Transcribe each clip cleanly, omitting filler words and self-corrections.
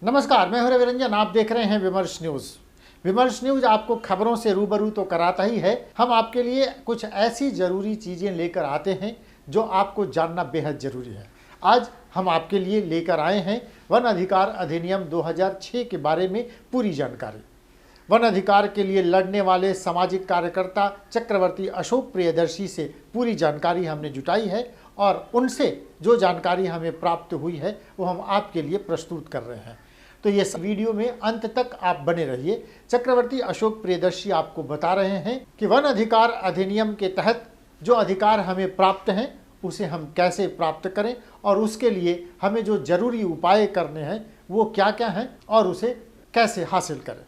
नमस्कार, मैं हूं रवि रंजन। आप देख रहे हैं विमर्श न्यूज़। विमर्श न्यूज़ आपको खबरों से रूबरू तो कराता ही है, हम आपके लिए कुछ ऐसी ज़रूरी चीज़ें लेकर आते हैं जो आपको जानना बेहद ज़रूरी है। आज हम आपके लिए लेकर आए हैं वन अधिकार अधिनियम 2006 के बारे में पूरी जानकारी। वन अधिकार के लिए लड़ने वाले सामाजिक कार्यकर्ता चक्रवर्ती अशोक प्रियदर्शी से पूरी जानकारी हमने जुटाई है और उनसे जो जानकारी हमें प्राप्त हुई है वो हम आपके लिए प्रस्तुत कर रहे हैं। तो ये वीडियो में अंत तक आप बने रहिए। चक्रवर्ती अशोक प्रियदर्शी आपको बता रहे हैं कि वन अधिकार अधिनियम के तहत जो अधिकार हमें प्राप्त हैं उसे हम कैसे प्राप्त करें और उसके लिए हमें जो जरूरी उपाय करने हैं वो क्या क्या हैं और उसे कैसे हासिल करें।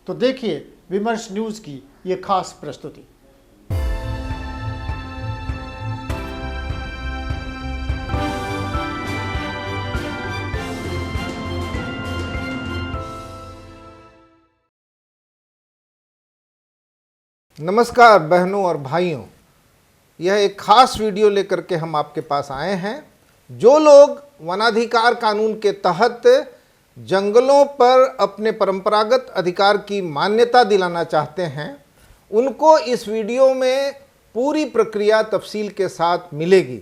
तो देखिए विमर्श न्यूज़ की ये खास प्रस्तुति। नमस्कार बहनों और भाइयों, यह एक खास वीडियो लेकर के हम आपके पास आए हैं। जो लोग वनाधिकार कानून के तहत जंगलों पर अपने परंपरागत अधिकार की मान्यता दिलाना चाहते हैं, उनको इस वीडियो में पूरी प्रक्रिया तफसील के साथ मिलेगी।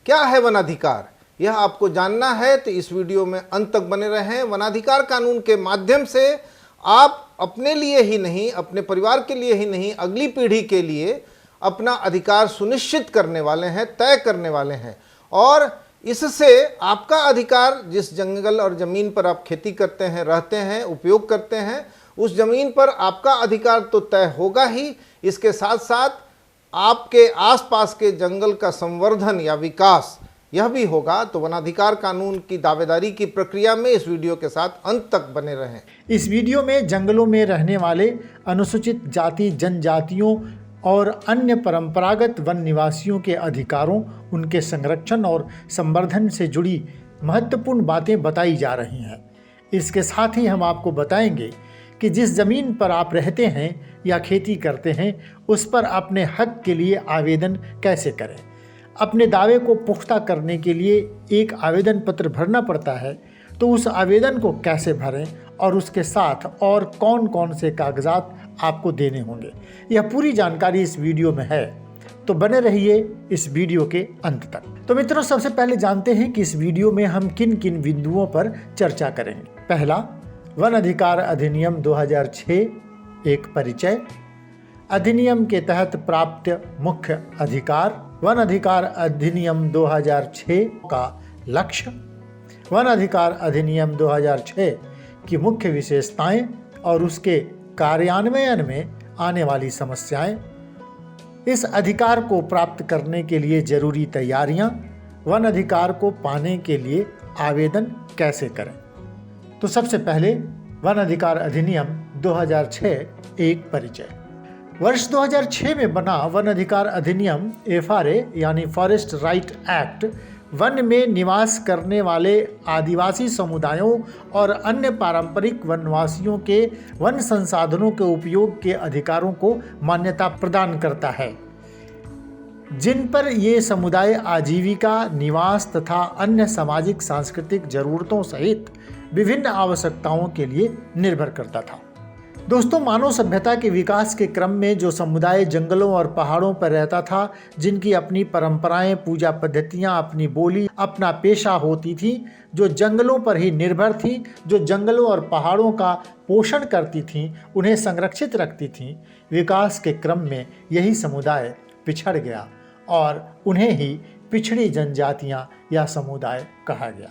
क्या है वनाधिकार, यह आपको जानना है तो इस वीडियो में अंत तक बने रहें। वनाधिकार कानून के माध्यम से आप अपने लिए ही नहीं, अपने परिवार के लिए ही नहीं, अगली पीढ़ी के लिए अपना अधिकार सुनिश्चित करने वाले हैं, तय करने वाले हैं। और इससे आपका अधिकार, जिस जंगल और ज़मीन पर आप खेती करते हैं, रहते हैं, उपयोग करते हैं, उस ज़मीन पर आपका अधिकार तो तय होगा ही, इसके साथ साथ आपके आसपास के जंगल का संवर्धन या विकास यह भी होगा। तो वनाधिकार कानून की दावेदारी की प्रक्रिया में इस वीडियो के साथ अंत तक बने रहें। इस वीडियो में जंगलों में रहने वाले अनुसूचित जाति जनजातियों और अन्य परंपरागत वन निवासियों के अधिकारों, उनके संरक्षण और संवर्धन से जुड़ी महत्वपूर्ण बातें बताई जा रही हैं। इसके साथ ही हम आपको बताएंगे कि जिस ज़मीन पर आप रहते हैं या खेती करते हैं उस पर अपने हक के लिए आवेदन कैसे करें। अपने दावे को पुख्ता करने के लिए एक आवेदन पत्र भरना पड़ता है, तो उस आवेदन को कैसे भरें और उसके साथ और कौन कौन से कागजात आपको देने होंगे, यह पूरी जानकारी इस वीडियो में है। तो बने रहिए इस वीडियो के अंत तक। तो मित्रों, सबसे पहले जानते हैं कि इस वीडियो में हम किन किन बिंदुओं पर चर्चा करेंगे। पहला, वन अधिकार अधिनियम 2006 एक परिचय, अधिनियम के तहत प्राप्त मुख्य अधिकार, वन अधिकार अधिनियम 2006 का लक्ष्य, वन अधिकार अधिनियम 2006 की मुख्य विशेषताएं और उसके कार्यान्वयन में आने वाली समस्याएं, इस अधिकार को प्राप्त करने के लिए जरूरी तैयारियां, वन अधिकार को पाने के लिए आवेदन कैसे करें। तो सबसे पहले वन अधिकार अधिनियम 2006 एक परिचय। वर्ष 2006 में बना वन अधिकार अधिनियम FRA यानी फॉरेस्ट राइट एक्ट वन में निवास करने वाले आदिवासी समुदायों और अन्य पारंपरिक वनवासियों के वन संसाधनों के उपयोग के अधिकारों को मान्यता प्रदान करता है, जिन पर ये समुदाय आजीविका, निवास तथा अन्य सामाजिक सांस्कृतिक जरूरतों सहित विभिन्न आवश्यकताओं के लिए निर्भर करता था। दोस्तों, मानव सभ्यता के विकास के क्रम में जो समुदाय जंगलों और पहाड़ों पर रहता था, जिनकी अपनी परंपराएं, पूजा पद्धतियां, अपनी बोली, अपना पेशा होती थी, जो जंगलों पर ही निर्भर थी, जो जंगलों और पहाड़ों का पोषण करती थीं, उन्हें संरक्षित रखती थीं, विकास के क्रम में यही समुदाय पिछड़ गया और उन्हें ही पिछड़ी जनजातियां या समुदाय कहा गया।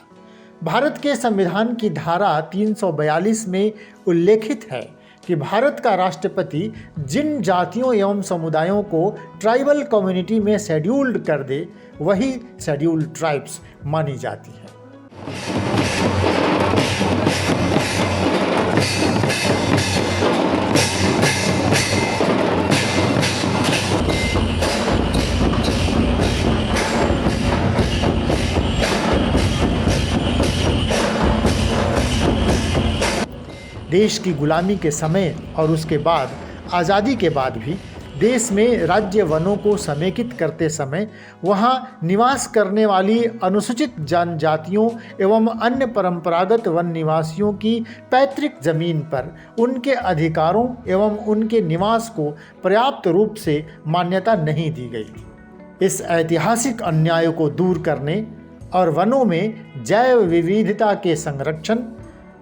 भारत के संविधान की धारा 342 में उल्लेखित है कि भारत का राष्ट्रपति जिन जातियों एवं समुदायों को ट्राइबल कम्युनिटी में शेड्यूल्ड कर दे वही शेड्यूल्ड ट्राइब्स मानी जाती है। देश की गुलामी के समय और उसके बाद आज़ादी के बाद भी देश में राज्य वनों को समेकित करते समय वहां निवास करने वाली अनुसूचित जनजातियों एवं अन्य परंपरागत वन निवासियों की पैतृक जमीन पर उनके अधिकारों एवं उनके निवास को पर्याप्त रूप से मान्यता नहीं दी गई। इस ऐतिहासिक अन्याय को दूर करने और वनों में जैव विविधता के संरक्षण,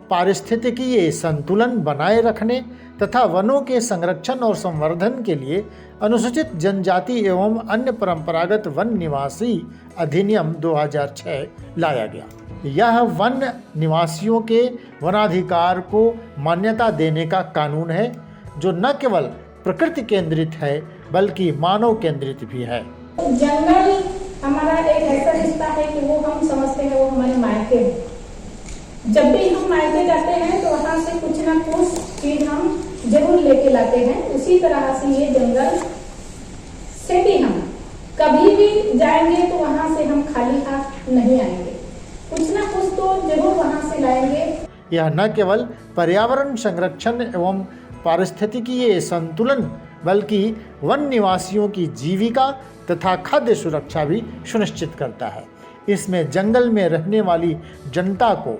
पारिस्थितिकीय संतुलन बनाए रखने तथा वनों के संरक्षण और संवर्धन के लिए अनुसूचित जनजाति एवं अन्य परंपरागत वन निवासी अधिनियम 2006 लाया गया। यह वन निवासियों के वनाधिकार को मान्यता देने का कानून है, जो न केवल प्रकृति केंद्रित है बल्कि मानव केंद्रित भी है। जंगल हमारा एक ऐसा रिश्ता है कि वो हम समझते हैं वो हमारे मायके हैं। जब भी हम मायके जाते हैं तो वहाँ से कुछ ना कुछ चीज हम जरूर लेके लाते हैं। उसी तरह से ये जंगल से भी हम कभी भी जाएंगे तो वहाँ से हम खाली हाथ नहीं आएंगे, कुछ ना कुछ तो जरूर वहाँ से लाएंगे। यह न केवल पर्यावरण संरक्षण एवं पारिस्थितिकीय संतुलन बल्कि वन निवासियों की जीविका तथा खाद्य सुरक्षा भी सुनिश्चित करता है। इसमें जंगल में रहने वाली जनता को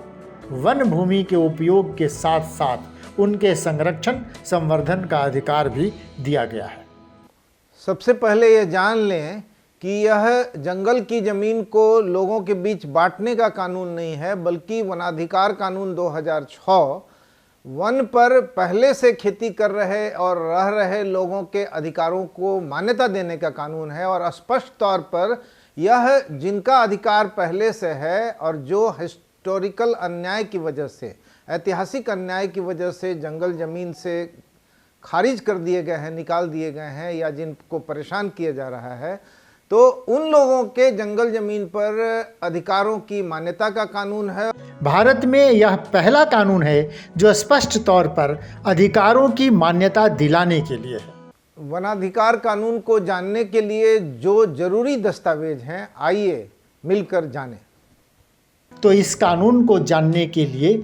वन भूमि के उपयोग के साथ साथ उनके संरक्षण संवर्धन का अधिकार भी दिया गया है। सबसे पहले ये जान लें कि यह जंगल की ज़मीन को लोगों के बीच बांटने का कानून नहीं है, बल्कि वनाधिकार कानून 2006 वन पर पहले से खेती कर रहे और रह रहे लोगों के अधिकारों को मान्यता देने का कानून है। और स्पष्ट तौर पर यह जिनका अधिकार पहले से है और जो हिस्टोरिकल अन्याय की वजह से, ऐतिहासिक अन्याय की वजह से जंगल ज़मीन से खारिज कर दिए गए हैं, निकाल दिए गए हैं या जिनको परेशान किया जा रहा है, तो उन लोगों के जंगल ज़मीन पर अधिकारों की मान्यता का कानून है। भारत में यह पहला कानून है जो स्पष्ट तौर पर अधिकारों की मान्यता दिलाने के लिए है। वनाधिकार कानून को जानने के लिए जो जरूरी दस्तावेज हैं, आइए मिलकर जानें। तो इस कानून को जानने के लिए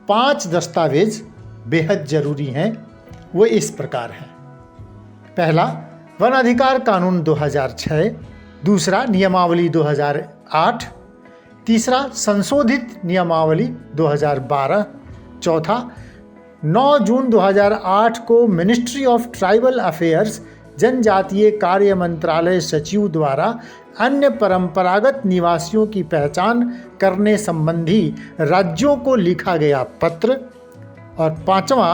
5 दस्तावेज बेहद जरूरी हैं। वो इस प्रकार हैं। पहला, वन अधिकार कानून 2006। दूसरा, नियमावली 2008। तीसरा, संशोधित नियमावली 2012। चौथा, 9 जून 2008 को मिनिस्ट्री ऑफ ट्राइबल अफेयर्स जनजातीय कार्य मंत्रालय सचिव द्वारा अन्य परंपरागत निवासियों की पहचान करने संबंधी राज्यों को लिखा गया पत्र। और पांचवा,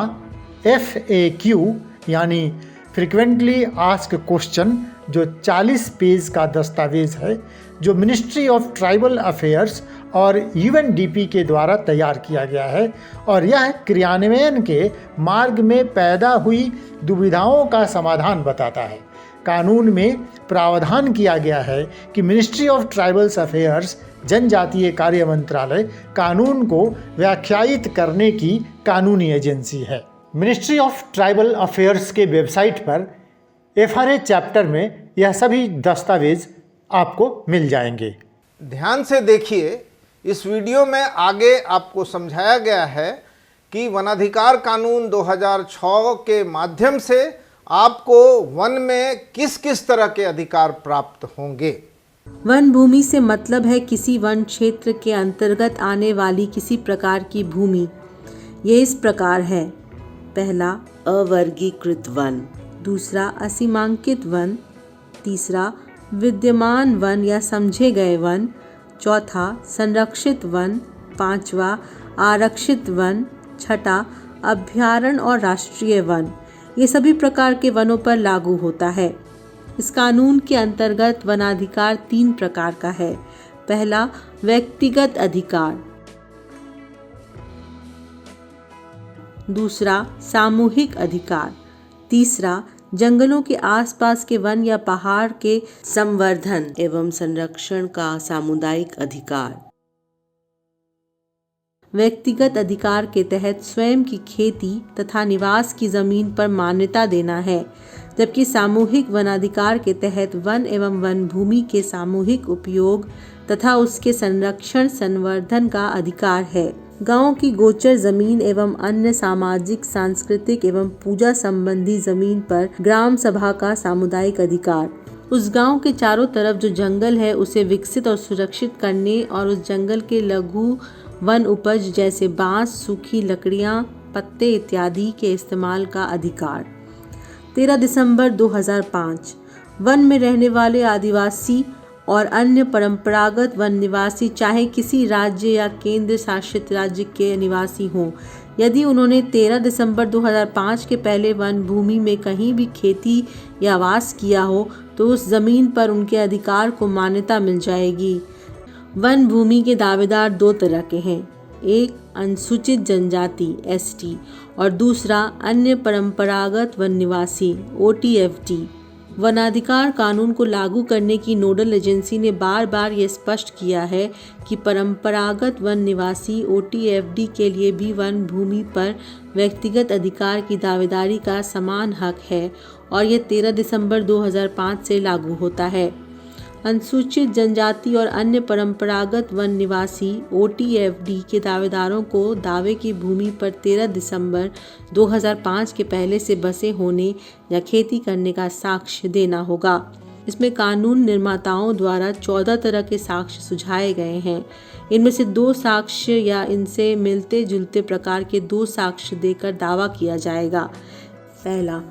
FAQ यानी फ्रीक्वेंटली आस्क्ड क्वेश्चन, जो 40 पेज का दस्तावेज है, जो मिनिस्ट्री ऑफ ट्राइबल अफेयर्स और UNDP के द्वारा तैयार किया गया है। और यह क्रियान्वयन के मार्ग में पैदा हुई दुविधाओं का समाधान बताता है। कानून में प्रावधान किया गया है कि मिनिस्ट्री ऑफ ट्राइबल्स अफेयर्स जनजातीय कार्य मंत्रालय कानून को व्याख्यायित करने की कानूनी एजेंसी है। मिनिस्ट्री ऑफ ट्राइबल अफेयर्स के वेबसाइट पर FRA चैप्टर में यह सभी दस्तावेज आपको मिल जाएंगे। ध्यान से देखिए, इस वीडियो में आगे आपको समझाया गया है कि वनाधिकार कानून 2006 के माध्यम से आपको वन में किस किस तरह के अधिकार प्राप्त होंगे। वन भूमि से मतलब है किसी वन क्षेत्र के अंतर्गत आने वाली किसी प्रकार की भूमि। ये इस प्रकार है: पहला, अवर्गीकृत वन। दूसरा, असीमांकित वन। तीसरा, विद्यमान वन या समझे गए वन। चौथा, संरक्षित वन। पांचवा, आरक्षित वन। छठा, अभयारण्य और राष्ट्रीय वन। ये सभी प्रकार के वनों पर लागू होता है। इस कानून के अंतर्गत वनाधिकार 3 प्रकार का है। पहला, व्यक्तिगत अधिकार। दूसरा, सामूहिक अधिकार। तीसरा, जंगलों के आसपास के वन या पहाड़ के संवर्धन एवं संरक्षण का सामुदायिक अधिकार। व्यक्तिगत अधिकार के तहत स्वयं की खेती तथा निवास की जमीन पर मान्यता देना है, जबकि सामूहिक वनाधिकार के तहत वन एवं वन भूमि के सामूहिक उपयोग, तथा उसके संरक्षण संवर्धन का अधिकार है। गांव की गोचर जमीन एवं अन्य सामाजिक, सांस्कृतिक एवं पूजा संबंधी जमीन पर ग्राम सभा का सामुदायिक अधिकार। उस गांव के चारों तरफ जो जंगल है उसे विकसित और सुरक्षित करने और उस जंगल के लघु वन उपज जैसे बांस, सूखी लकड़ियां, पत्ते इत्यादि के इस्तेमाल का अधिकार। 13 दिसंबर 2005 वन में रहने वाले आदिवासी और अन्य परंपरागत वन निवासी चाहे किसी राज्य या केंद्र शासित राज्य के निवासी हों, यदि उन्होंने 13 दिसंबर 2005 के पहले वन भूमि में कहीं भी खेती या वास किया हो तो उस जमीन पर उनके अधिकार को मान्यता मिल जाएगी। वन भूमि के दावेदार दो तरह के हैं, एक अनुसूचित जनजाति ST और दूसरा अन्य परंपरागत वन निवासी OTFD। वनाधिकार कानून को लागू करने की नोडल एजेंसी ने बार बार ये स्पष्ट किया है कि परंपरागत वन निवासी OTFD के लिए भी वन भूमि पर व्यक्तिगत अधिकार की दावेदारी का समान हक है और ये 13 दिसंबर 2005 से लागू होता है। अनुसूचित जनजाति और अन्य परंपरागत वन निवासी OTFD के दावेदारों को दावे की भूमि पर 13 दिसंबर 2005 के पहले से बसे होने या खेती करने का साक्ष्य देना होगा। इसमें कानून निर्माताओं द्वारा 14 तरह के साक्ष्य सुझाए गए हैं। इनमें से 2 साक्ष्य या इनसे मिलते जुलते प्रकार के 2 साक्ष्य देकर दावा किया जाएगा। पहला,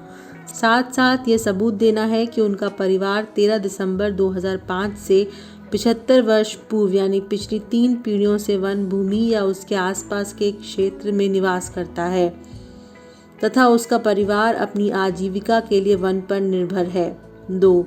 साथ साथ ये सबूत देना है कि उनका परिवार 13 दिसंबर 2005 से 75 वर्ष पूर्व यानी पिछली 3 पीढ़ियों से वन भूमि या उसके आसपास के क्षेत्र में निवास करता है तथा उसका परिवार अपनी आजीविका के लिए वन पर निर्भर है। 2,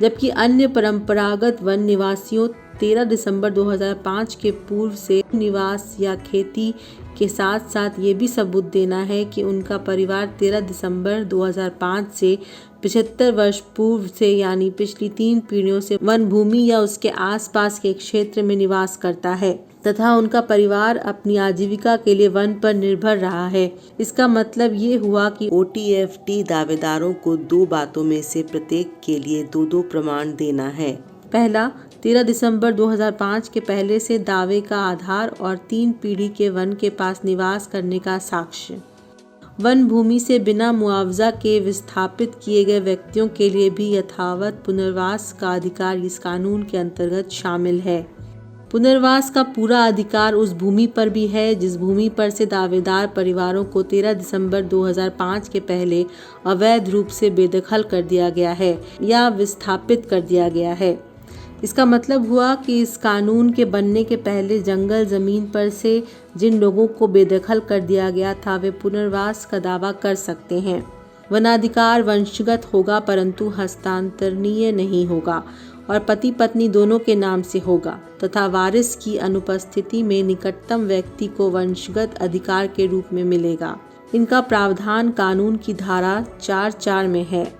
जबकि अन्य परंपरागत वन निवासियों 13 दिसंबर 2005 के पूर्व से निवास या खेती के साथ साथ ये भी सबूत देना है कि उनका परिवार 13 दिसंबर 2005 से 75 वर्ष पूर्व से यानी पिछली 3 पीढ़ियों से वन भूमि या उसके आसपास के क्षेत्र में निवास करता है तथा उनका परिवार अपनी आजीविका के लिए वन पर निर्भर रहा है। इसका मतलब ये हुआ कि OTFD दावेदारों को 2 बातों में से प्रत्येक के लिए 2-2 प्रमाण देना है। पहला, 13 दिसंबर 2005 के पहले से दावे का आधार और 3 पीढ़ी के वन के पास निवास करने का साक्ष्य। वन भूमि से बिना मुआवजा के विस्थापित किए गए व्यक्तियों के लिए भी यथावत पुनर्वास का अधिकार इस कानून के अंतर्गत शामिल है। पुनर्वास का पूरा अधिकार उस भूमि पर भी है जिस भूमि पर से दावेदार परिवारों को 13 दिसंबर 2005 के पहले अवैध रूप से बेदखल कर दिया गया है या विस्थापित कर दिया गया है। इसका मतलब हुआ कि इस कानून के बनने के पहले जंगल जमीन पर से जिन लोगों को बेदखल कर दिया गया था वे पुनर्वास का दावा कर सकते हैं। वनाधिकार वंशगत होगा परंतु हस्तांतरणीय नहीं होगा और पति पत्नी दोनों के नाम से होगा तथा वारिस की अनुपस्थिति में निकटतम व्यक्ति को वंशगत अधिकार के रूप में मिलेगा। इनका प्रावधान कानून की धारा 4(4) में है।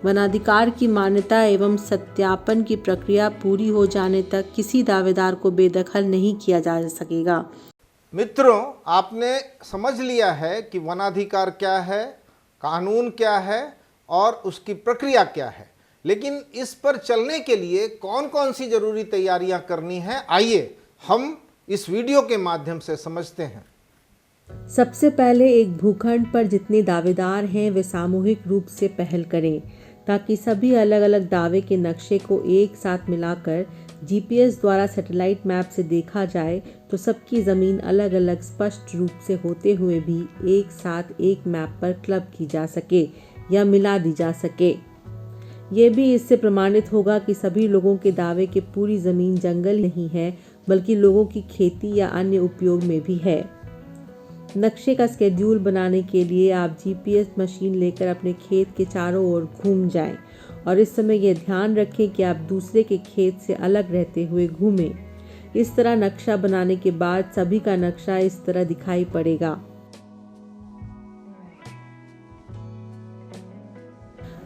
वनाधिकार की मान्यता एवं सत्यापन की प्रक्रिया पूरी हो जाने तक किसी दावेदार को बेदखल नहीं किया जा सकेगा। मित्रों, आपने समझ लिया है कि वनाधिकार क्या है, कानून क्या है और उसकी प्रक्रिया क्या है। लेकिन इस पर चलने के लिए कौन कौन सी जरूरी तैयारियां करनी है, आइए हम इस वीडियो के माध्यम से समझते हैं। सबसे पहले एक भूखंड पर जितने दावेदार हैं वे सामूहिक रूप से पहल करें ताकि सभी अलग अलग दावे के नक्शे को एक साथ मिलाकर GPS द्वारा सैटेलाइट मैप से देखा जाए तो सबकी ज़मीन अलग अलग स्पष्ट रूप से होते हुए भी एक साथ एक मैप पर क्लब की जा सके या मिला दी जा सके। ये भी इससे प्रमाणित होगा कि सभी लोगों के दावे की पूरी ज़मीन जंगल नहीं है बल्कि लोगों की खेती या अन्य उपयोग में भी है। नक्शे का स्केड्यूल बनाने के लिए आप GPS मशीन लेकर अपने खेत के चारों ओर घूम जाएं और इस समय यह ध्यान रखें कि आप दूसरे के खेत से अलग रहते हुए घूमें। इस तरह नक्शा बनाने के बाद सभी का नक्शा इस तरह दिखाई पड़ेगा।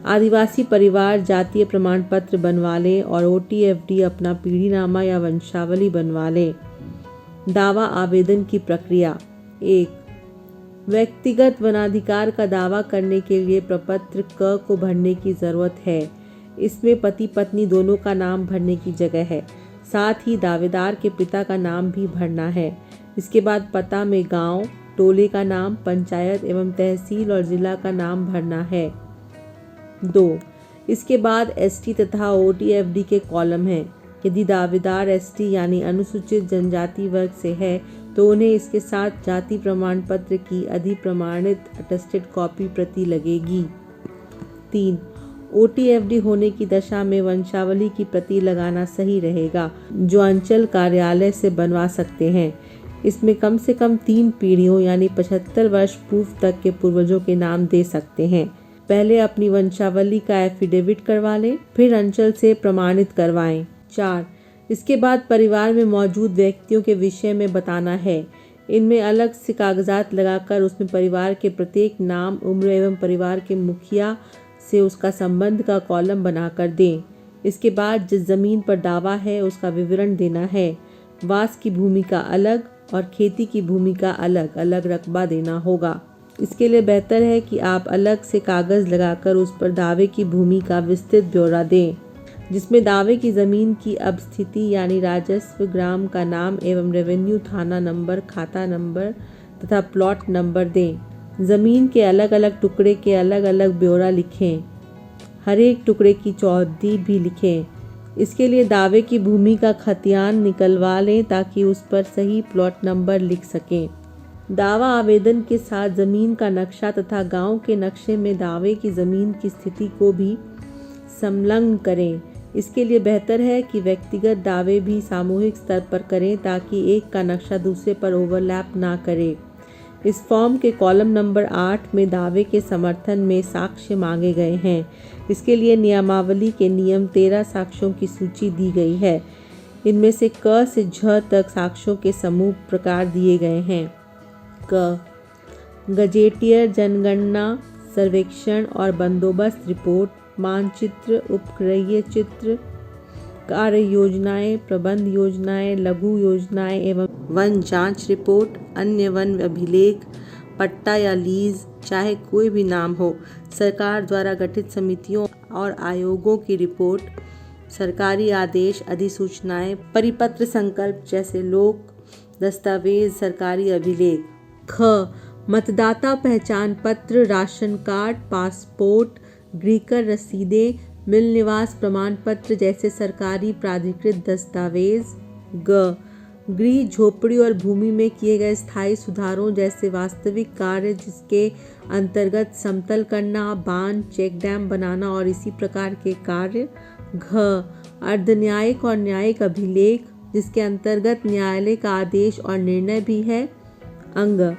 आदिवासी परिवार जातीय प्रमाण पत्र बनवा लें और OTFD अपना पीढ़ीनामा या वंशावली बनवा लें। दावा आवेदन की प्रक्रिया। 1. व्यक्तिगत वनाधिकार का दावा करने के लिए प्रपत्र क को भरने की ज़रूरत है। इसमें पति पत्नी दोनों का नाम भरने की जगह है। साथ ही दावेदार के पिता का नाम भी भरना है। इसके बाद पता में गांव, टोले का नाम, पंचायत एवं तहसील और जिला का नाम भरना है। 2. इसके बाद एसटी तथा ओटीएफडी के कॉलम हैं। यदि दावेदार एसटी यानी अनुसूचित जनजाति वर्ग से है तो उन्हें इसके साथ जाति प्रमाण पत्र की अधिप्रमाणित अटेस्टेड कॉपी प्रति लगेगी। 3. ओटीएफडी होने की दशा में वंशावली की प्रति लगाना सही रहेगा, जो अंचल कार्यालय से बनवा सकते हैं। इसमें कम से कम 3 पीढ़ियों यानी 75 वर्ष पूर्व तक के पूर्वजों के नाम दे सकते हैं। पहले अपनी वंशावली का एफिडेविट करवा लें, फिर अंचल से प्रमाणित करवाएं। 4. इसके बाद परिवार में मौजूद व्यक्तियों के विषय में बताना है। इनमें अलग से कागजात लगाकर उसमें परिवार के प्रत्येक नाम, उम्र एवं परिवार के मुखिया से उसका संबंध का कॉलम बनाकर दें। इसके बाद जिस जमीन पर दावा है उसका विवरण देना है। वास की भूमि का अलग और खेती की भूमि का अलग अलग रकबा देना होगा। इसके लिए बेहतर है कि आप अलग से कागज़ लगाकर उस पर दावे की भूमि का विस्तृत ब्यौरा दें, जिसमें दावे की ज़मीन की अब स्थिति यानी राजस्व, ग्राम का नाम एवं रेवेन्यू थाना नंबर, खाता नंबर तथा प्लॉट नंबर दें। ज़मीन के अलग अलग टुकड़े के अलग अलग ब्यौरा लिखें। हर एक टुकड़े की चौहद्दी भी लिखें। इसके लिए दावे की भूमि का खतियान निकलवा लें ताकि उस पर सही प्लॉट नंबर लिख सकें। दावा आवेदन के साथ ज़मीन का नक्शा तथा गांव के नक्शे में दावे की ज़मीन की स्थिति को भी संलग्न करें। इसके लिए बेहतर है कि व्यक्तिगत दावे भी सामूहिक स्तर पर करें ताकि एक का नक्शा दूसरे पर ओवरलैप ना करे। इस फॉर्म के कॉलम नंबर 8 में दावे के समर्थन में साक्ष्य मांगे गए हैं। इसके लिए नियमावली के नियम 13 साक्ष्यों की सूची दी गई है। इनमें से क से झ तक साक्ष्यों के समूह प्रकार दिए गए हैं। क. गजेटियर जनगणना, सर्वेक्षण और बंदोबस्त रिपोर्ट, मानचित्र, उपग्रहीय चित्र, कार्य योजनाएं, प्रबंध योजनाएं, लघु योजनाएं एवं वन जांच रिपोर्ट, अन्य वन अभिलेख, पट्टा या लीज, चाहे कोई भी नाम हो, सरकार द्वारा गठित समितियों और आयोगों की रिपोर्ट, सरकारी आदेश, अधिसूचनाएं, परिपत्र, संकल्प जैसे लोक दस्तावेज, सरकारी अभिलेख। ख. मतदाता पहचान पत्र, राशन कार्ड, पासपोर्ट, गृहकर रसीदें, मिल निवास प्रमाण पत्र जैसे सरकारी प्राधिकृत दस्तावेज। ग. गृह, झोपड़ी और भूमि में किए गए स्थायी सुधारों जैसे वास्तविक कार्य जिसके अंतर्गत समतल करना, बांध, चेक डैम बनाना और इसी प्रकार के कार्य। घ. अर्धन्यायिक और न्यायिक अभिलेख जिसके अंतर्गत न्यायालय का आदेश और निर्णय भी है। अंग.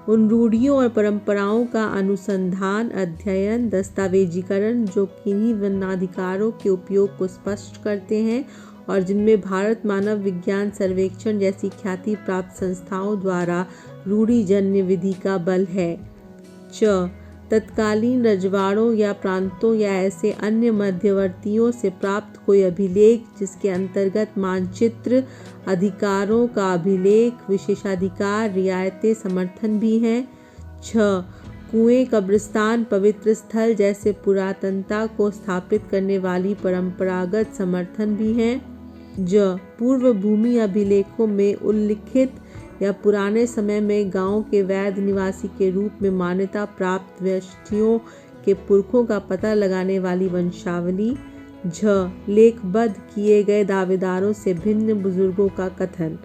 उन रूढ़ियों और परंपराओं का अनुसंधान, अध्ययन, दस्तावेजीकरण जो किन्हीं वनाधिकारों के उपयोग को स्पष्ट करते हैं और जिनमें भारत मानव विज्ञान सर्वेक्षण जैसी ख्याति प्राप्त संस्थाओं द्वारा रूढ़िजन्य विधि का बल है। च. तत्कालीन रजवाड़ों या प्रांतों या ऐसे अन्य मध्यवर्तियों से प्राप्त कोई अभिलेख जिसके अंतर्गत मानचित्र, अधिकारों का अभिलेख, विशेषाधिकार, रियायतें, समर्थन भी हैं। 6. कुएं, कब्रिस्तान, पवित्र स्थल जैसे पुरातनता को स्थापित करने वाली परंपरागत समर्थन भी हैं। ज. पूर्व भूमि अभिलेखों में उल्लिखित या पुराने समय में गांव के वैध निवासी के रूप में मान्यता प्राप्त व्यष्टियों के पुरखों का पता लगाने वाली वंशावली। झ. लेखबद्ध किए गए दावेदारों से भिन्न बुजुर्गों का कथन।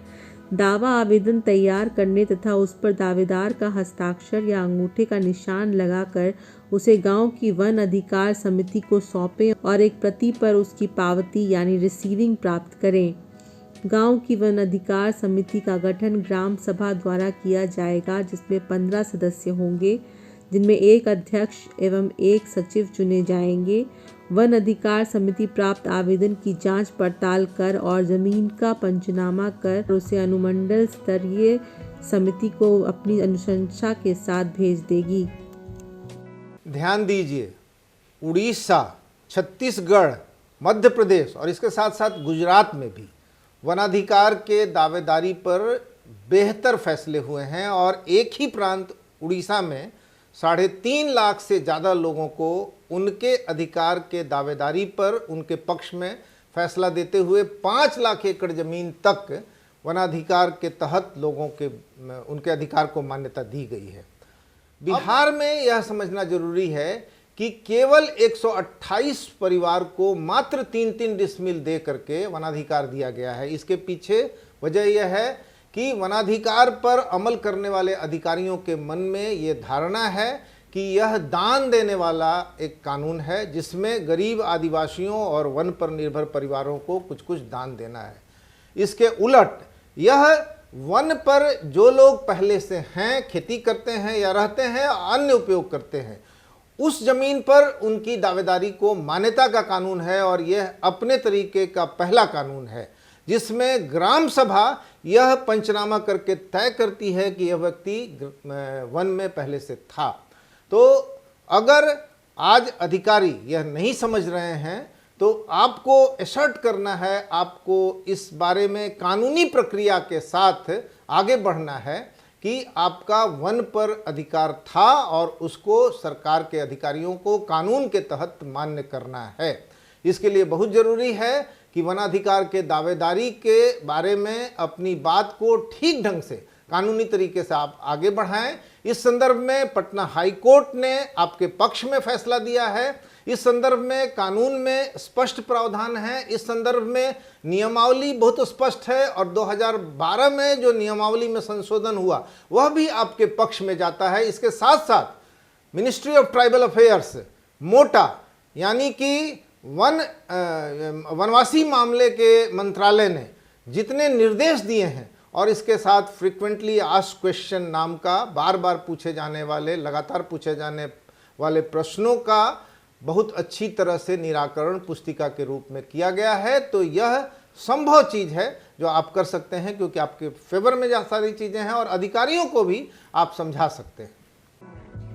दावा आवेदन तैयार करने तथा उस पर दावेदार का हस्ताक्षर या अंगूठे का निशान लगाकर उसे गांव की वन अधिकार समिति को सौंपें और एक प्रति पर उसकी पावती यानी रिसीविंग प्राप्त करें। गांव की वन अधिकार समिति का गठन ग्राम सभा द्वारा किया जाएगा जिसमें 15 सदस्य होंगे, जिनमें एक अध्यक्ष एवं एक सचिव चुने जाएंगे। वन अधिकार समिति प्राप्त आवेदन की जांच पड़ताल कर और जमीन का पंचनामा कर उसे अनुमंडल स्तरीय समिति को अपनी अनुशंसा के साथ भेज देगी। ध्यान दीजिए, उड़ीसा, छत्तीसगढ़, मध्य प्रदेश और इसके साथ साथ गुजरात में भी वनाधिकार के दावेदारी पर बेहतर फैसले हुए हैं और एक ही प्रांत उड़ीसा में 3.5 लाख से ज़्यादा लोगों को उनके अधिकार के दावेदारी पर उनके पक्ष में फैसला देते हुए 5 लाख एकड़ जमीन तक वनाधिकार के तहत लोगों के उनके अधिकार को मान्यता दी गई है। बिहार में यह समझना जरूरी है कि केवल 128 परिवार को मात्र 3-3 डिसमिल दे करके वनाधिकार दिया गया है। इसके पीछे वजह यह है कि वनाधिकार पर अमल करने वाले अधिकारियों के मन में ये धारणा है कि यह दान देने वाला एक कानून है, जिसमें गरीब आदिवासियों और वन पर निर्भर परिवारों को कुछ कुछ दान देना है। इसके उलट यह वन पर जो लोग पहले से हैं, खेती करते हैं या रहते हैं, अन्य उपयोग करते हैं, उस जमीन पर उनकी दावेदारी को मान्यता का कानून है। और यह अपने तरीके का पहला कानून है जिसमें ग्राम सभा यह पंचनामा करके तय करती है कि यह व्यक्ति वन में पहले से था। तो अगर आज अधिकारी यह नहीं समझ रहे हैं तो आपको एसर्ट करना है, आपको इस बारे में कानूनी प्रक्रिया के साथ आगे बढ़ना है कि आपका वन पर अधिकार था और उसको सरकार के अधिकारियों को कानून के तहत मान्य करना है। इसके लिए बहुत ज़रूरी है कि वनाधिकार के दावेदारी के बारे में अपनी बात को ठीक ढंग से कानूनी तरीके से आप आगे बढ़ाएं। इस संदर्भ में पटना हाई कोर्ट ने आपके पक्ष में फैसला दिया है। इस संदर्भ में कानून में स्पष्ट प्रावधान है। इस संदर्भ में नियमावली बहुत स्पष्ट है और 2012 में जो नियमावली में संशोधन हुआ वह भी आपके पक्ष में जाता है। इसके साथ साथ मिनिस्ट्री ऑफ ट्राइबल अफेयर्स मोटा यानी कि वनवासी मामले के मंत्रालय ने जितने निर्देश दिए हैं और इसके साथ फ्रीक्वेंटली आस्क्ड क्वेश्चन नाम का बार बार पूछे जाने वाले, लगातार पूछे जाने वाले प्रश्नों का बहुत अच्छी तरह से निराकरण पुस्तिका के रूप में किया गया है। तो यह संभव चीज़ है जो आप कर सकते हैं, क्योंकि आपके फेवर में जहाँ सारी चीज़ें हैं और अधिकारियों को भी आप समझा सकते हैं।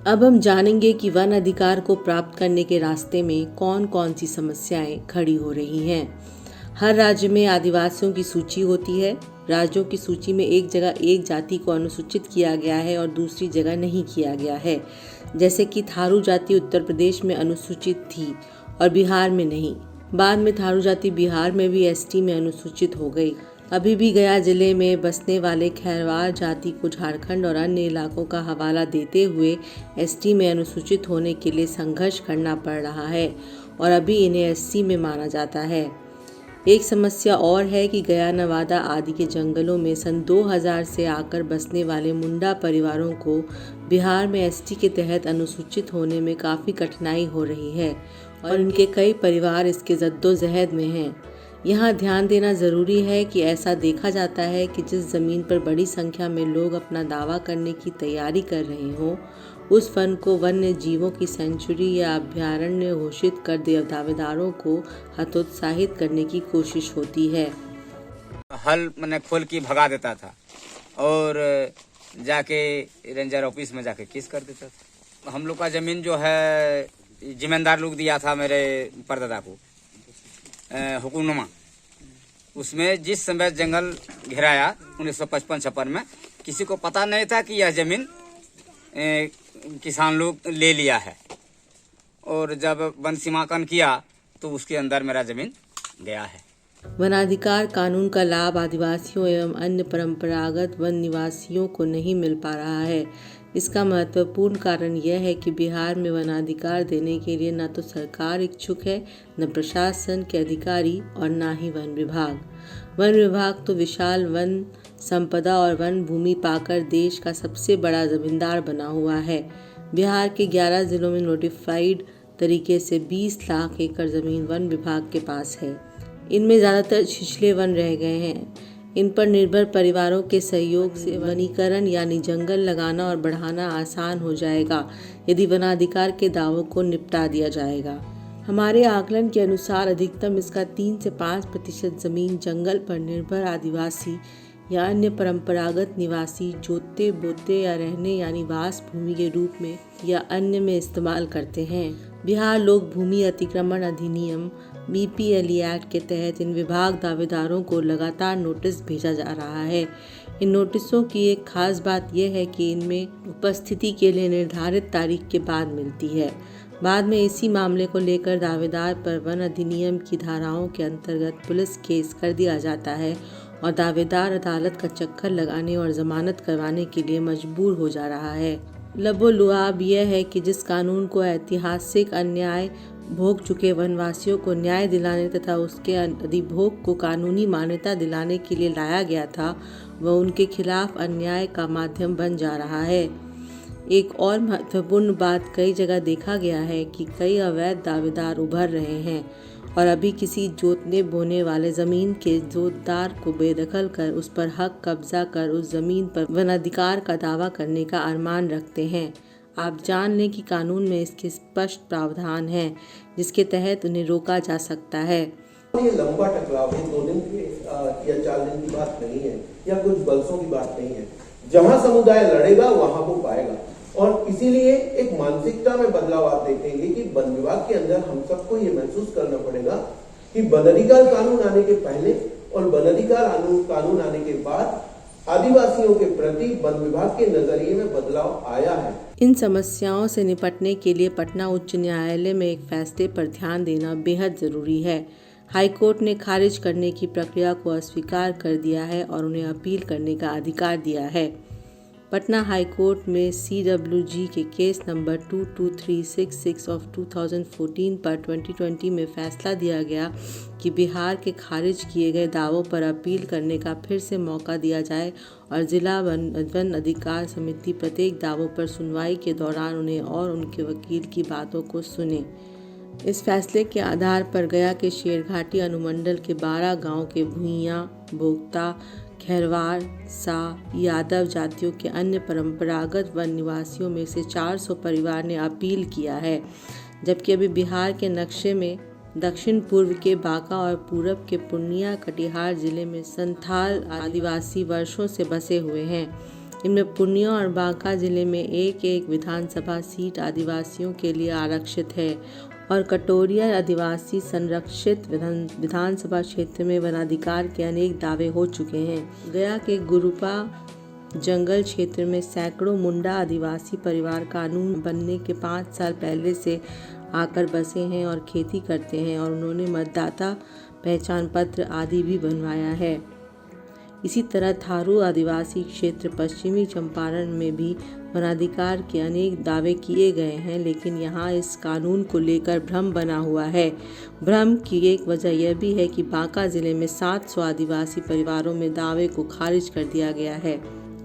अब हम जानेंगे कि वन अधिकार को प्राप्त करने के रास्ते में कौन कौन सी समस्याएं खड़ी हो रही हैं। हर राज्य में आदिवासियों की सूची होती है। राज्यों की सूची में एक जगह एक जाति को अनुसूचित किया गया है और दूसरी जगह नहीं किया गया है। जैसे कि थारू जाति उत्तर प्रदेश में अनुसूचित थी और बिहार में नहीं। बाद में थारू जाति बिहार में भी एसटी में अनुसूचित हो गई। अभी भी गया जिले में बसने वाले खैरवार जाति को झारखंड और अन्य इलाकों का हवाला देते हुए एसटी में अनुसूचित होने के लिए संघर्ष करना पड़ रहा है और अभी इन्हें एससी में माना जाता है। एक समस्या और है कि गया, नवादा आदि के जंगलों में सन 2000 से आकर बसने वाले मुंडा परिवारों को बिहार में एसटी के तहत अनुसूचित होने में काफ़ी कठिनाई हो रही है और इनके कई परिवार इसके जद्दोजहद में हैं। यहाँ ध्यान देना ज़रूरी है कि ऐसा देखा जाता है कि जिस ज़मीन पर बड़ी संख्या में लोग अपना दावा करने की तैयारी कर रहे हों, उस वन को वन्य जीवों की सेंचुरी या अभयारण्य घोषित कर दावेदारों को हतोत्साहित करने की कोशिश होती है। हल मैंने खोल के भगा देता था और जाके रेंजर ऑफिस में जाके केस कर देता था। हम लोग का जमीन जो है जिम्मेदार लोग दिया था मेरे परदादा को हुकुमनुमा, उसमें जिस समय जंगल घेराया 1955-56 में, किसी को पता नहीं था कि यह जमीन किसान लोग ले लिया है। और जब वन सीमांकन किया तो उसके अंदर मेरा जमीन गया है। वनाधिकार कानून का लाभ आदिवासियों एवं अन्य परंपरागत वन निवासियों को नहीं मिल पा रहा है। इसका महत्वपूर्ण कारण यह है कि बिहार में वनाधिकार देने के लिए न तो सरकार इच्छुक है, न प्रशासन के अधिकारी और न ही वन विभाग। वन विभाग तो विशाल वन संपदा और वन भूमि पाकर देश का सबसे बड़ा जमींदार बना हुआ है। बिहार के 11 जिलों में नोटिफाइड तरीके से 20 लाख एकड़ ज़मीन वन विभाग के पास है। इनमें ज़्यादातर छिछले वन रह गए हैं। इन पर निर्भर परिवारों के सहयोग से वनीकरण यानी जंगल लगाना और बढ़ाना आसान हो जाएगा यदि वनाधिकार के दावों को निपटा दिया जाएगा। हमारे आकलन के अनुसार अधिकतम इसका 3 से 5% ज़मीन जंगल पर निर्भर आदिवासी या अन्य परंपरागत निवासी जोते बोते या रहने यानी वास भूमि के रूप में या अन्य में इस्तेमाल करते हैं। बिहार लोक भूमि अतिक्रमण अधिनियम BPLE एक्ट के तहत इन विभाग दावेदारों को लगातार नोटिस भेजा जा रहा है। इन नोटिसों की एक खास बात यह है कि इनमें उपस्थिति के लिए निर्धारित तारीख के बाद मिलती है। बाद में इसी मामले को लेकर दावेदार पर वन अधिनियम की धाराओं के अंतर्गत पुलिस केस कर दिया जाता है और दावेदार अदालत का चक्कर लगाने और जमानत करवाने के लिए मजबूर हो जा रहा है। लबो-लुआब यह है कि जिस कानून को ऐतिहासिक अन्याय भोग चुके वनवासियों को न्याय दिलाने तथा उसके अधिभोग को कानूनी मान्यता दिलाने के लिए लाया गया था, वह उनके खिलाफ अन्याय का माध्यम बन जा रहा है। एक और महत्वपूर्ण बात, कई जगह देखा गया है कि कई अवैध दावेदार उभर रहे हैं और अभी किसी जोतने बोने वाले ज़मीन के जोतदार को बेदखल कर उस पर हक कब्जा कर उस ज़मीन पर वनाधिकार का दावा करने का अरमान रखते हैं। आप जान लें कि कानून में इसके स्पष्ट प्रावधान हैं जिसके तहत उन्हें रोका जा सकता है। ये लंबा टकराव है, 2 दिन की या 4 दिन की बात नहीं है या कुछ बरसों की बात नहीं है। जहां समुदाय लड़ेगा वहां वो पाएगा और इसीलिए एक मानसिकता में बदलाव आप देखेंगे कि वन विभाग के अंदर हम सबको ये महसूस करना पड़ेगा कि वन अधिकार कानून आने के पहले और वन अधिकार कानून आने के बाद आदिवासियों के प्रति वन विभाग के नजरिए में बदलाव आया है। इन समस्याओं से निपटने के लिए पटना उच्च न्यायालय में एक फैसले पर ध्यान देना बेहद जरूरी है। हाईकोर्ट ने खारिज करने की प्रक्रिया को अस्वीकार कर दिया है और उन्हें अपील करने का अधिकार दिया है। पटना हाईकोर्ट में CWG के केस नंबर 22366 ऑफ 2014 पर 2020 में फैसला दिया गया कि बिहार के खारिज किए गए दावों पर अपील करने का फिर से मौका दिया जाए और जिला वन अधिकार समिति प्रत्येक दावों पर सुनवाई के दौरान उन्हें और उनके वकील की बातों को सुने। इस फैसले के आधार पर गया के शेरघाटी अनुमंडल के 12 गांव के भूइयां, बोगता, खैरवार, सा, यादव जातियों के अन्य परंपरागत वन निवासियों में से 400 परिवार ने अपील किया है, जबकि अभी बिहार के नक्शे में दक्षिण पूर्व के बांका और पूरब के पूर्णिया कटिहार जिले में संथाल आदिवासी वर्षों से बसे हुए हैं। इनमें पूर्णिया और बांका जिले में एक विधानसभा सीट आदिवासियों के लिए आरक्षित है और कटोरिया आदिवासी संरक्षित विधानसभा क्षेत्र में वनाधिकार के अनेक दावे हो चुके हैं। गया के गुरुपा जंगल क्षेत्र में सैकड़ों मुंडा आदिवासी परिवार कानून बनने के 5 साल पहले से आकर बसे हैं और खेती करते हैं और उन्होंने मतदाता पहचान पत्र आदि भी बनवाया है। इसी तरह थारू आदिवासी क्षेत्र पश्चिमी चंपारण में भी वनाधिकार के अनेक दावे किए गए हैं, लेकिन यहाँ इस कानून को लेकर भ्रम बना हुआ है। भ्रम की एक वजह यह भी है कि बांका जिले में 700 आदिवासी परिवारों में दावे को खारिज कर दिया गया है।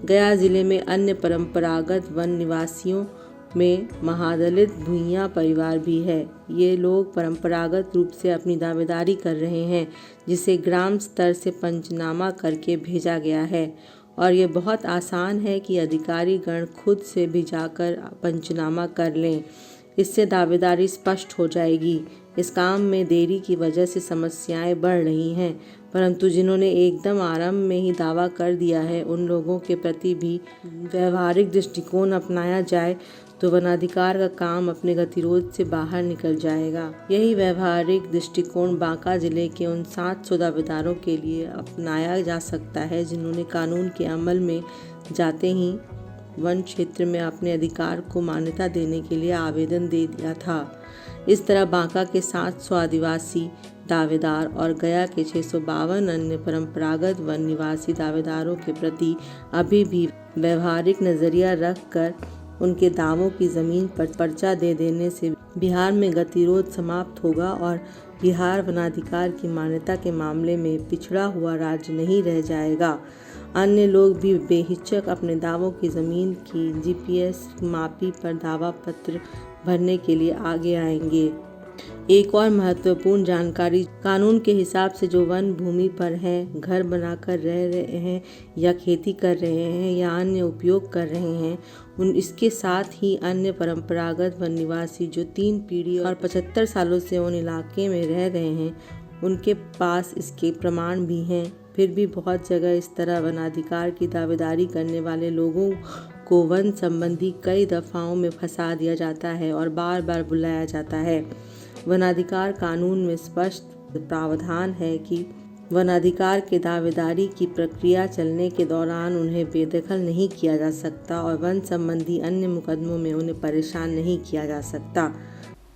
गया जिले में अन्य परंपरागत वन निवासियों में महादलित भूइयां परिवार भी है। ये लोग परंपरागत रूप से अपनी दावेदारी कर रहे हैं, जिसे ग्राम स्तर से पंचनामा करके भेजा गया है और ये बहुत आसान है कि अधिकारी गण खुद से भी जाकर पंचनामा कर लें। इससे दावेदारी स्पष्ट हो जाएगी। इस काम में देरी की वजह से समस्याएं बढ़ रही हैं, परंतु जिन्होंने एकदम आरंभ में ही दावा कर दिया है उन लोगों के प्रति भी व्यवहारिक दृष्टिकोण अपनाया जाए तो वनाधिकार का काम अपने गतिरोध से बाहर निकल जाएगा। यही व्यवहारिक दृष्टिकोण बांका जिले के उन 700 दावेदारों के लिए अपनाया जा सकता है जिन्होंने कानून के अमल में जाते ही वन क्षेत्र में अपने अधिकार को मान्यता देने के लिए आवेदन दे दिया था। इस तरह बांका के 700 आदिवासी दावेदार और गया के 652 अन्य परंपरागत वन निवासी दावेदारों के प्रति अभी भी व्यवहारिक नजरिया रखकर उनके दावों की ज़मीन पर पर्चा दे देने से बिहार में गतिरोध समाप्त होगा और बिहार वनाधिकार की मान्यता के मामले में पिछड़ा हुआ राज्य नहीं रह जाएगा। अन्य लोग भी बेहिचक अपने दावों की ज़मीन की GPS मापी पर दावा पत्र भरने के लिए आगे आएंगे। एक और महत्वपूर्ण जानकारी, कानून के हिसाब से जो वन भूमि पर हैं, घर बनाकर रह रहे हैं या खेती कर रहे हैं या अन्य उपयोग कर रहे हैं, इसके साथ ही अन्य परंपरागत वन निवासी जो 3 पीढ़ी और 75 सालों से उन इलाके में रह रहे हैं, उनके पास इसके प्रमाण भी हैं। फिर भी बहुत जगह इस तरह वनाधिकार की दावेदारी करने वाले लोगों को वन संबंधी कई दफाओं में फंसा दिया जाता है और बार बार बुलाया जाता है। वनाधिकार कानून में स्पष्ट प्रावधान है कि वनाधिकार के दावेदारी की प्रक्रिया चलने के दौरान उन्हें बेदखल नहीं किया जा सकता और वन संबंधी अन्य मुकदमों में उन्हें परेशान नहीं किया जा सकता।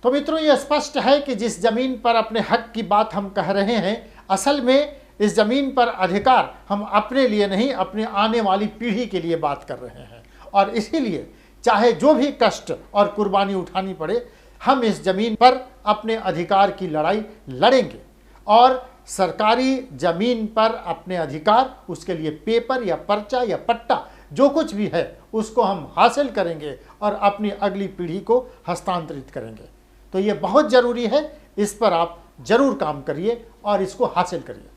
तो मित्रों, ये स्पष्ट है कि जिस जमीन पर अपने हक की बात हम कह रहे हैं, असल में इस जमीन पर अधिकार हम अपने लिए नहीं, अपने आने वाली पीढ़ी के लिए बात कर रहे हैं। और इसीलिए चाहे जो भी कष्ट और कुर्बानी उठानी पड़े, हम इस जमीन पर अपने अधिकार की लड़ाई लड़ेंगे। और सरकारी जमीन पर अपने अधिकार, उसके लिए पेपर या पर्चा या पट्टा जो कुछ भी है, उसको हम हासिल करेंगे और अपनी अगली पीढ़ी को हस्तांतरित करेंगे। तो ये बहुत ज़रूरी है, इस पर आप ज़रूर काम करिए और इसको हासिल करिए।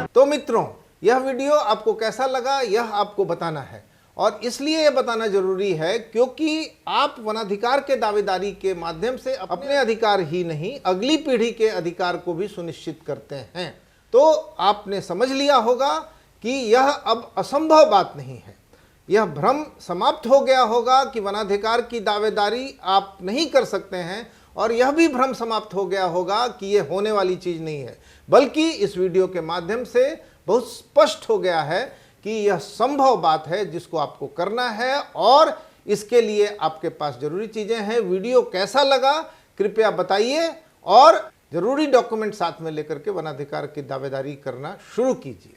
तो मित्रों, यह वीडियो आपको कैसा लगा यह आपको बताना है, और इसलिए यह बताना जरूरी है क्योंकि आप वनाधिकार के दावेदारी के माध्यम से अपने अधिकार ही नहीं, अगली पीढ़ी के अधिकार को भी सुनिश्चित करते हैं। तो आपने समझ लिया होगा कि यह अब असंभव बात नहीं है। यह भ्रम समाप्त हो गया होगा कि वनाधिकार की दावेदारी आप नहीं कर सकते हैं, और यह भी भ्रम समाप्त हो गया होगा कि यह होने वाली चीज नहीं है, बल्कि इस वीडियो के माध्यम से बहुत स्पष्ट हो गया है कि यह संभव बात है जिसको आपको करना है, और इसके लिए आपके पास जरूरी चीजें हैं। वीडियो कैसा लगा कृपया बताइए, और जरूरी डॉक्यूमेंट साथ में लेकर के वनाधिकार की दावेदारी करना शुरू कीजिए।